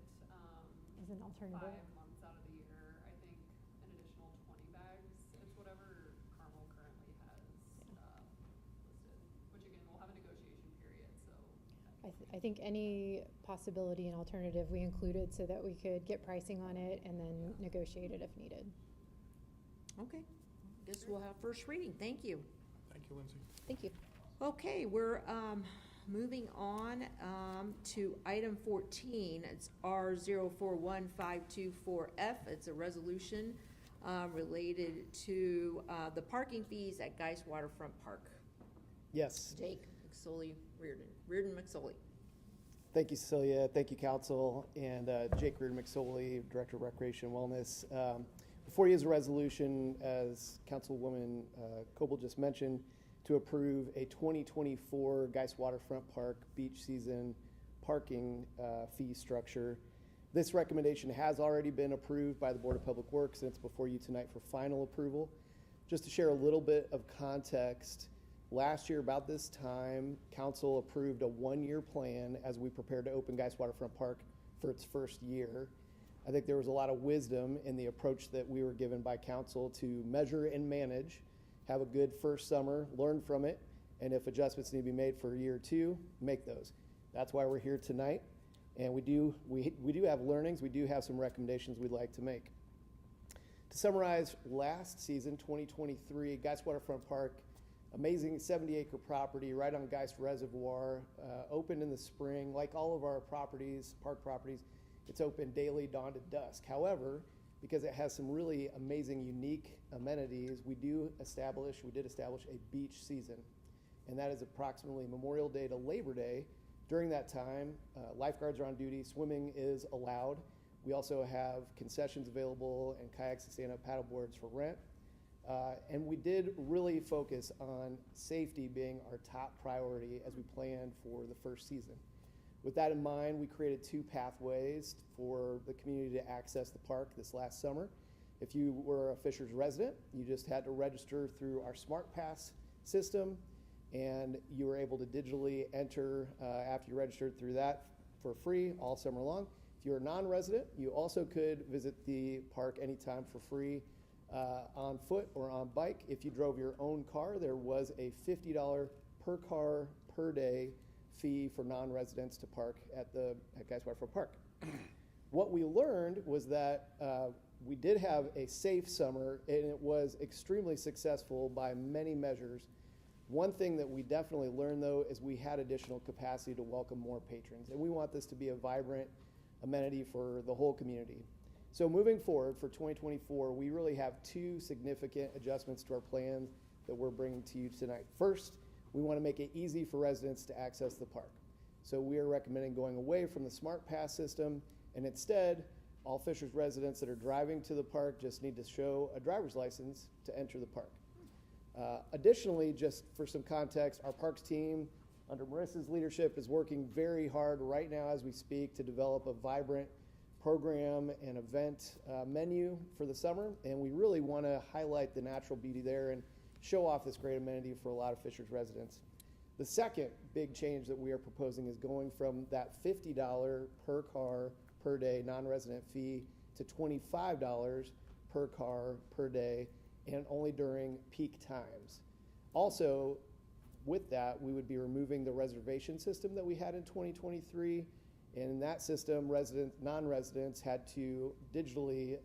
as an alternative? 5 months out of the year, I think an additional 20 bags. It's whatever Carmel currently has listed, which again, we'll have a negotiation period, so. I I think any possibility and alternative we included so that we could get pricing on it and then negotiate it if needed. Okay, guess we'll have first reading. Thank you. Thank you, Lindsay. Thank you. Okay, we're moving on to item 14. It's R041524F. It's a resolution related to the parking fees at Geist Waterfront Park. Yes. Jake McSorley Reardon McSorley. Thank you, Cecilia. Thank you, Council. And Jake Reardon McSorley, Director of Recreation and Wellness. Before you is a resolution, as Councilwoman Coble just mentioned, to approve a 2024 Geist Waterfront Park beach season parking fee structure. This recommendation has already been approved by the Board of Public Works, and it's before you tonight for final approval. Just to share a little bit of context, last year about this time, Council approved a one-year plan as we prepared to open Geist Waterfront Park for its first year. I think there was a lot of wisdom in the approach that we were given by Council to measure and manage, have a good first summer, learn from it, and if adjustments need to be made for year two, make those. That's why we're here tonight, and we do have learnings, we do have some recommendations we'd like to make. To summarize, last season, 2023, Geist Waterfront Park, amazing 70-acre property right on Geist Reservoir, opened in the spring. Like all of our properties, park properties, it's open daily, dawn to dusk. However, because it has some really amazing, unique amenities, we did establish a beach season, and that is approximately Memorial Day to Labor Day. During that time, lifeguards are on duty, swimming is allowed. We also have concessions available and kayaks and stand-up paddleboards for rent. And we did really focus on safety being our top priority as we planned for the first season. With that in mind, we created two pathways for the community to access the park this last summer. If you were a Fishers resident, you just had to register through our Smart Pass system, and you were able to digitally enter after you registered through that for free all summer long. If you're a non-resident, you also could visit the park anytime for free on foot or on bike. If you drove your own car, there was a $50 per car per day fee for non-residents to park at Geist Waterfront Park. What we learned was that we did have a safe summer, and it was extremely successful by many measures. One thing that we definitely learned, though, is we had additional capacity to welcome more patrons, and we want this to be a vibrant amenity for the whole community. So moving forward for 2024, we really have two significant adjustments to our plan that we're bringing to you tonight. First, we want to make it easy for residents to access the park. So we are recommending going away from the Smart Pass system, and instead, all Fishers residents that are driving to the park just need to show a driver's license to enter the park. Additionally, just for some context, our parks team, under Marissa's leadership, is working very hard right now as we speak to develop a vibrant program and event menu for the summer, and we really want to highlight the natural beauty there and show off this great amenity for a lot of Fishers residents. The second big change that we are proposing is going from that $50 per car per day non-resident fee to $25 per car per day, and only during peak times. Also, with that, we would be removing the reservation system that we had in 2023. And in that system, non-residents had to digitally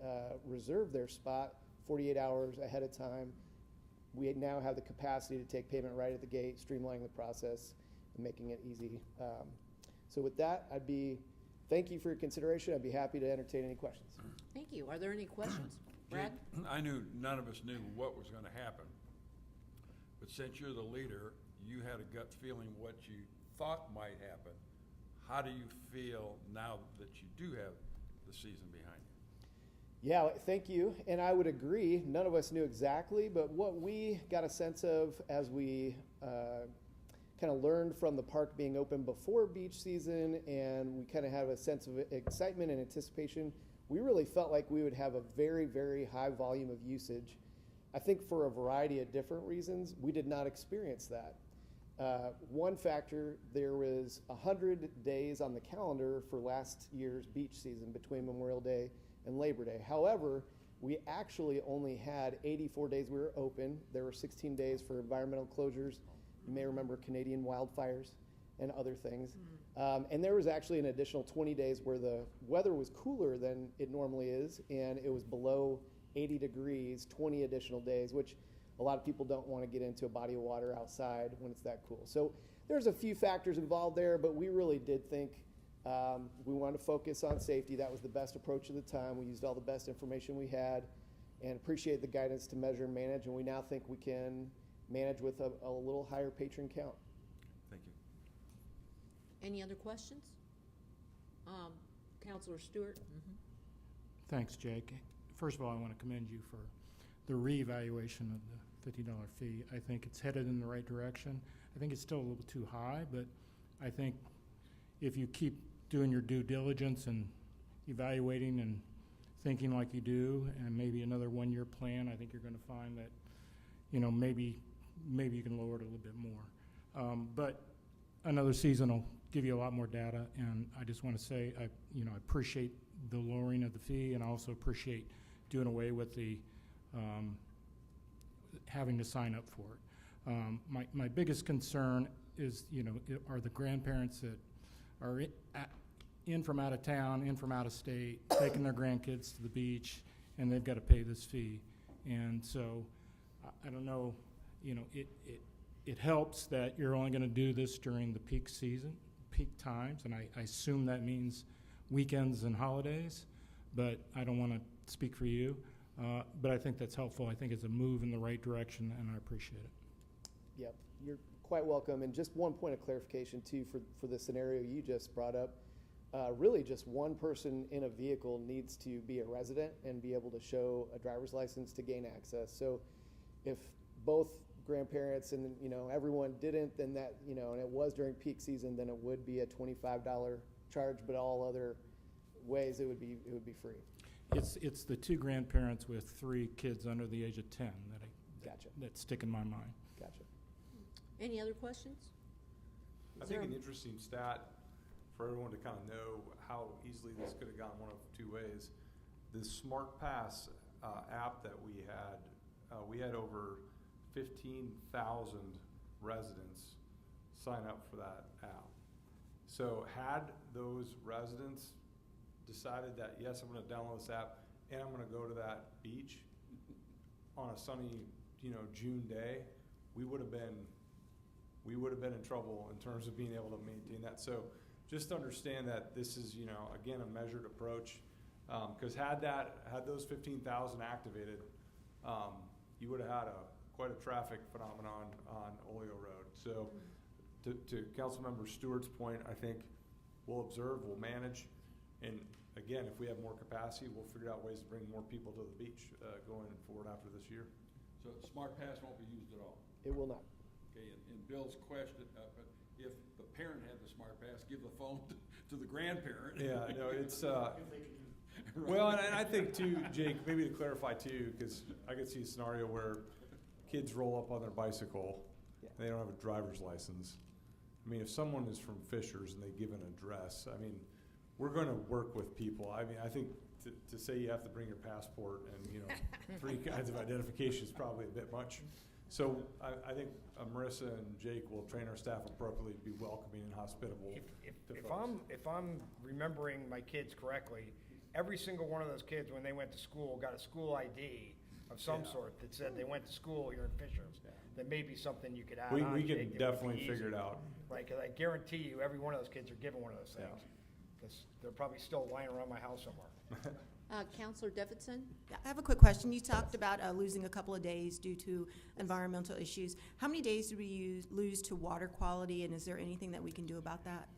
reserve their spot 48 hours ahead of time. We now have the capacity to take payment right at the gate, streamlining the process and making it easy. So with that, thank you for your consideration. I'd be happy to entertain any questions. Thank you. Are there any questions? Brad? I knew none of us knew what was going to happen. But since you're the leader, you had a gut feeling what you thought might happen. How do you feel now that you do have the season behind you? Yeah, thank you. And I would agree, none of us knew exactly, but what we got a sense of as we kind of learned from the park being open before beach season, and we kind of have a sense of excitement and anticipation, we really felt like we would have a very, very high volume of usage. I think for a variety of different reasons, we did not experience that. One factor, there was 100 days on the calendar for last year's beach season between Memorial Day and Labor Day. However, we actually only had 84 days we were open. There were 16 days for environmental closures. You may remember Canadian wildfires and other things. And there was actually an additional 20 days where the weather was cooler than it normally is, and it was below 80 degrees, 20 additional days, which a lot of people don't want to get into a body of water outside when it's that cool. So there's a few factors involved there, but we really did think we wanted to focus on safety. That was the best approach at the time. We used all the best information we had and appreciate the guidance to measure and manage, and we now think we can manage with a little higher patron count. Thank you. Any other questions? Counselor Stewart? Thanks, Jake. First of all, I want to commend you for the reevaluation of the $50 fee. I think it's headed in the right direction. I think it's still a little too high, but I think if you keep doing your due diligence and evaluating and thinking like you do, and maybe another one-year plan, I think you're going to find that, you know, maybe you can lower it a little bit more. But another season will give you a lot more data, and I just want to say, I appreciate the lowering of the fee, and I also appreciate doing away with the having to sign up for it. My biggest concern is, are the grandparents that are in from out of town, in from out of state, taking their grandkids to the beach, and they've got to pay this fee. And so, I don't know, it helps that you're only going to do this during the peak season, peak times, and I assume that means weekends and holidays, but I don't want to speak for you. But I think that's helpful. I think it's a move in the right direction, and I appreciate it. Yep, you're quite welcome. And just one point of clarification, too, for the scenario you just brought up. Really just one person in a vehicle needs to be a resident and be able to show a driver's license to gain access. So if both grandparents and everyone didn't, then that, and it was during peak season, then it would be a $25 charge, but all other ways it would be free. It's the two grandparents with 3 kids under the age of 10 that stick in my mind. Gotcha. Any other questions? I think an interesting stat for everyone to kind of know how easily this could have gone one of 2 ways. The Smart Pass app that we had over 15,000 residents sign up for that app. So had those residents decided that, yes, I'm going to download this app and I'm going to go to that beach on a sunny, June day, we would have been in trouble in terms of being able to maintain that. So just understand that this is, again, a measured approach. Because had those 15,000 activated, you would have had quite a traffic phenomenon on Oleo Road. So to Councilmember Stewart's point, I think we'll observe, we'll manage, and again, if we have more capacity, we'll figure out ways to bring more people to the beach going forward after this year. So Smart Pass won't be used at all? It will not. Okay, and Bill's question, but if the parent had the Smart Pass, give the phone to the grandparent. Yeah, no, it's, well, and I think too, Jake, maybe to clarify too, because I could see a scenario where kids roll up on their bicycle, and they don't have a driver's license. I mean, if someone is from Fishers and they give an address, I mean, we're going to work with people. I mean, I think to say you have to bring your passport and 3 kinds of identification is probably a bit much. So I think Marissa and Jake will train our staff appropriately to be welcoming and hospitable. If I'm remembering my kids correctly, every single one of those kids, when they went to school, got a school ID of some sort that said they went to school here in Fishers. That may be something you could add on. We Jake, can that would definitely be figure it easier. out. Right, because I guarantee you, every one of those kids are given one of those things. Because they're probably still lying around my house somewhere. Counselor Davidson? I have a quick question. You talked about losing a couple of days due to environmental issues. How many days did we lose to water quality, and is there anything that we can do about that?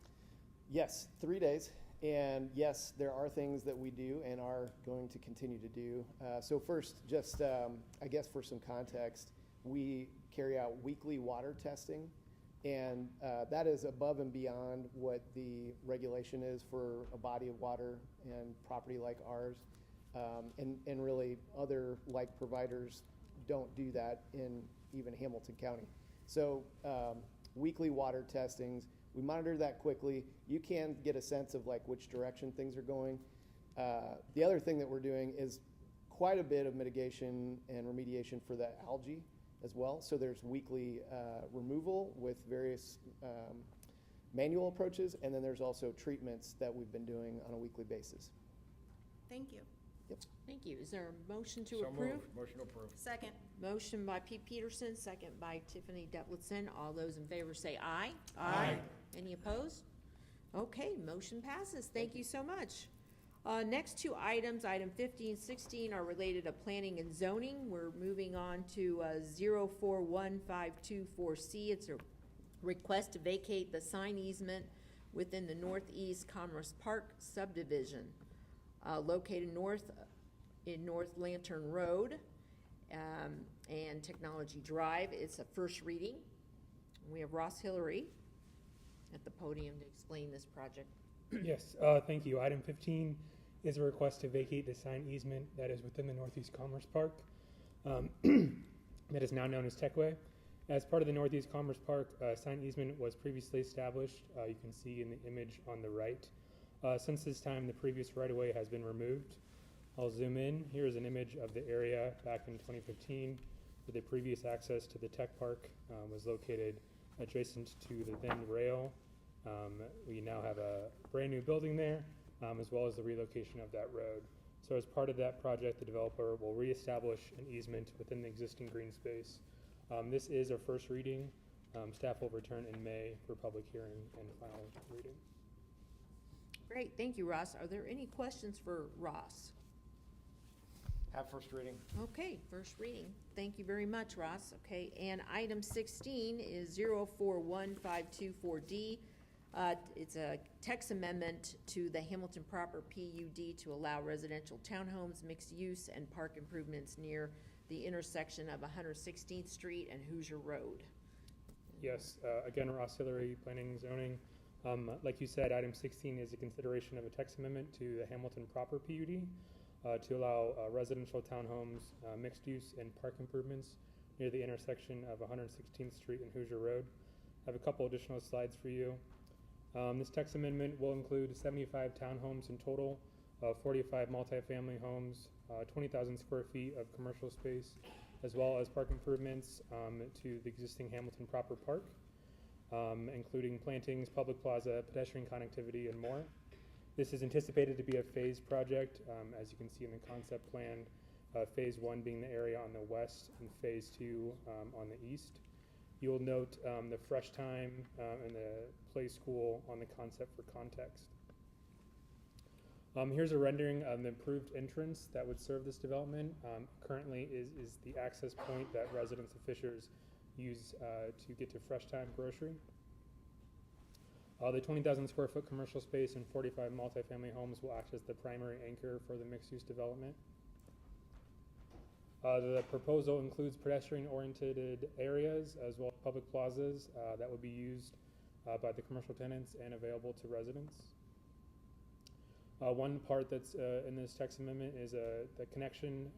Yes, 3 days. And yes, there are things that we do and are going to continue to do. So first, just I guess for some context, we carry out weekly water testing, and that is above and beyond what the regulation is for a body of water and property like ours. And really other like providers don't do that in even Hamilton County. So weekly water testings, we monitor that quickly. You can get a sense of like which direction things are going. The other thing that we're doing is quite a bit of mitigation and remediation for the algae as well. So there's weekly removal with various manual approaches, and then there's also treatments that we've been doing on a weekly basis. Thank you. Yep. Thank you. Is there a motion to So approve? moved. Motion to approve. Second. Motion by Pete Peterson, second by Tiffany Detlitson. All those in favor say aye. Aye. Any opposed? Okay, motion passes. Thank you so much. Next two items, item 15, 16, are related to planning and zoning. We're moving on to 041524C. It's a request to vacate the sign easement within the Northeast Commerce Park subdivision, located north in North Lantern Road and Technology Drive. It's a first reading. We have Ross Hillary at the podium to explain this project. Yes, thank you. Item 15 is a request to vacate the sign easement that is within the Northeast Commerce Park that is now known as Techway. As part of the Northeast Commerce Park, sign easement was previously established. You can see in the image on the right. Since this time, the previous right-of-way has been removed. I'll zoom in. Here is an image of the area back in 2015 where the previous access to the tech park was located adjacent to the then rail. We now have a brand new building there, as well as the relocation of that road. So as part of that project, the developer will reestablish an easement within the existing green space. This is a first reading. Staff will return in May for public hearing and final reading. Great, thank you, Ross. Are there any questions for Ross? Have first reading. Okay, first reading. Thank you very much, Ross. Okay, and item 16 is 041524D. It's a text amendment to the Hamilton proper PUD to allow residential townhomes, mixed use, and park improvements near the intersection of 116th Street and Hoosier Road. Yes, again, Ross Hillary, Planning and Zoning. Like you said, item 16 is a consideration of a text amendment to the Hamilton proper PUD to allow residential townhomes, mixed use, and park improvements near the intersection of 116th Street and Hoosier Road. I have a couple additional slides for you. This text amendment will include 75 townhomes in total, 45 multifamily homes, 20,000 square feet of commercial space, as well as park improvements to the existing Hamilton proper park, including plantings, public plaza, pedestrian connectivity, and more. This is anticipated to be a phased project, as you can see in the concept plan, phase 1 being the area on the west and phase 2 on the east. You'll note the fresh time and the play school on the concept for context. Here's a rendering of the improved entrance that would serve this development. Currently is the access point that residents of Fishers use to get to Fresh Time Grocery. The 20,000 square foot commercial space and 45 multifamily homes will act as the primary anchor for the mixed-use development. The proposal includes pedestrian-oriented areas as well as public plazas that would be used by the commercial tenants and available to residents. One part that's in this text amendment is the connection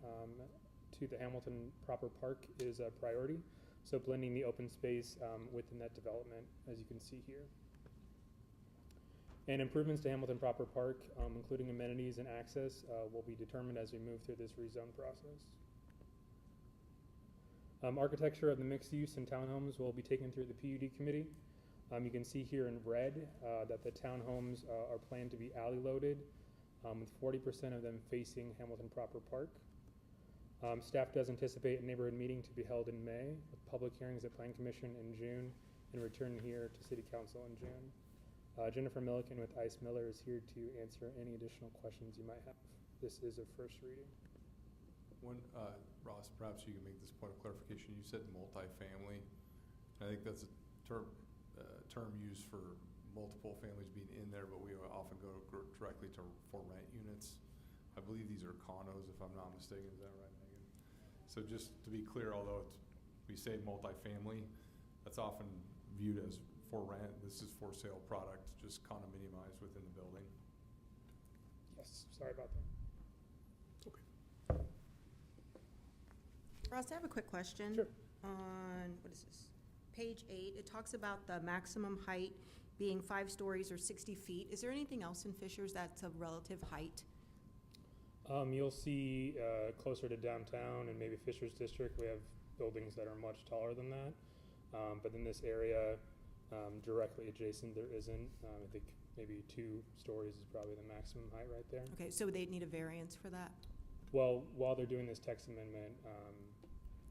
to the Hamilton proper park is a priority, so blending the open space within that development, as you can see here. And improvements to Hamilton proper park, including amenities and access, will be determined as we move through this rezone process. Architecture of the mixed use and townhomes will be taken through the PUD committee. You can see here in red that the townhomes are planned to be alley loaded, with 40% of them facing Hamilton proper park. Staff does anticipate a neighborhood meeting to be held in May, with public hearings at Plan Commission in June, and return here to City Council in June. Jennifer Milliken with Ice Miller is here to answer any additional questions you might have. This is a first reading. Ross, perhaps you can make this point of clarification. You said multifamily. I think that's a term used for multiple families being in there, but we often go directly for rent units. I believe these are condos, if I'm not mistaken. Is that right, Megan? So just to be clear, although we say multifamily, that's often viewed as for rent. This is for sale product, just condominiumized within the building. Yes, sorry about that. Ross, I have a quick question. Sure. On, what is this? Page 8, it talks about the maximum height being 5 stories or 60 feet. Is there anything else in Fishers that's a relative height? You'll see closer to downtown and maybe Fishers District, we have buildings that are much taller than that. But in this area, Directly adjacent, there isn't. I think maybe 2 stories is probably the maximum height right there. Okay, so they'd need a variance for that? Well, while they're doing this text amendment,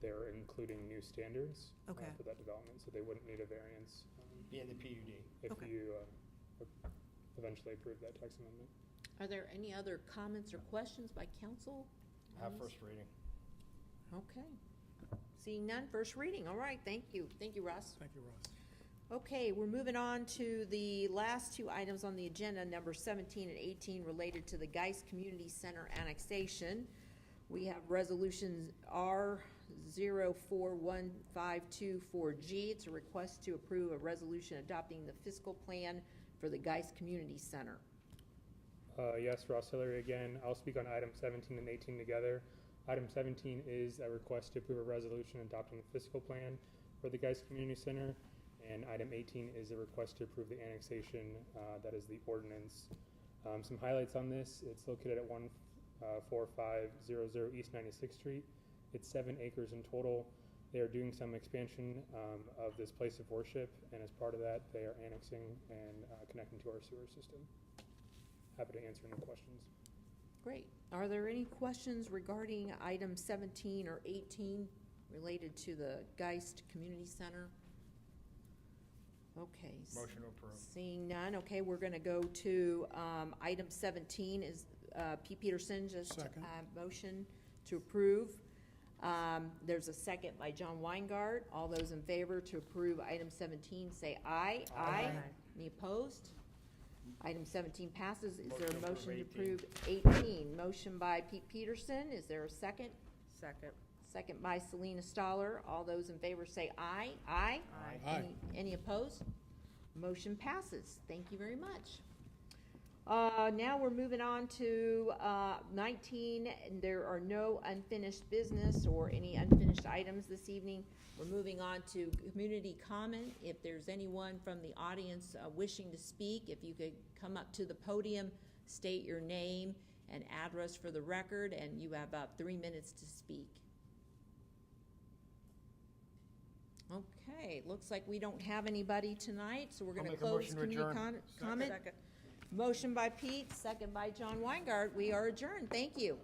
they're including new standards Okay. for that development, so they wouldn't need a variance Be in the PUD. if Okay. you eventually approve that text amendment. Are there any other comments or questions by council? Have on first this? reading. Okay. Seeing none, first reading. All right, thank you. Thank you, Russ. Thank you, Ross. Okay, we're moving on to the last 2 items on the agenda, number 17 and 18, related to the Geist Community Center annexation. We have resolutions R041524G. It's a request to approve a resolution adopting the fiscal plan for the Geist Community Center. Yes, Ross Hillary again. I'll speak on items 17 and 18 together. Item 17 is a request to approve a resolution adopting the fiscal plan for the Geist Community Center. And item 18 is a request to approve the annexation, that is the ordinance. Some highlights on this: it's located at 14500 East 96th Street. It's 7 acres in total. They are doing some expansion of this place of worship, and as part of that, they are annexing and connecting to our sewer system. Happy to answer any questions. Great. Are there any questions regarding item 17 or 18 related to the Geist Community Center? Okay. Motion to approve. Seeing none, okay, we're gonna go to, item 17 is, P. Peterson, just, Second. Motion to approve. There's a second by John Weingart. All those in favor to approve item 17, say aye. Aye. Any opposed? Item 17 passes. Is there a motion to approve 18? Motion by Pete Peterson. Is there a second? Second. Second by Selena Stoller. All those in favor say aye. Aye. Aye. Any opposed? Motion passes. Thank you very much. Now we're moving on to 19. And there are no unfinished business or any unfinished items this evening. We're moving on to community comment. If there's anyone from the audience wishing to speak, if you could come up to the podium, state your name and address for the record, and you have about 3 minutes to speak. Okay, looks like we don't have anybody tonight, so we're I'll going to make a close motion to community adjourn. comment. Second. Motion by Pete, second by John Weingart. We are adjourned. Thank you.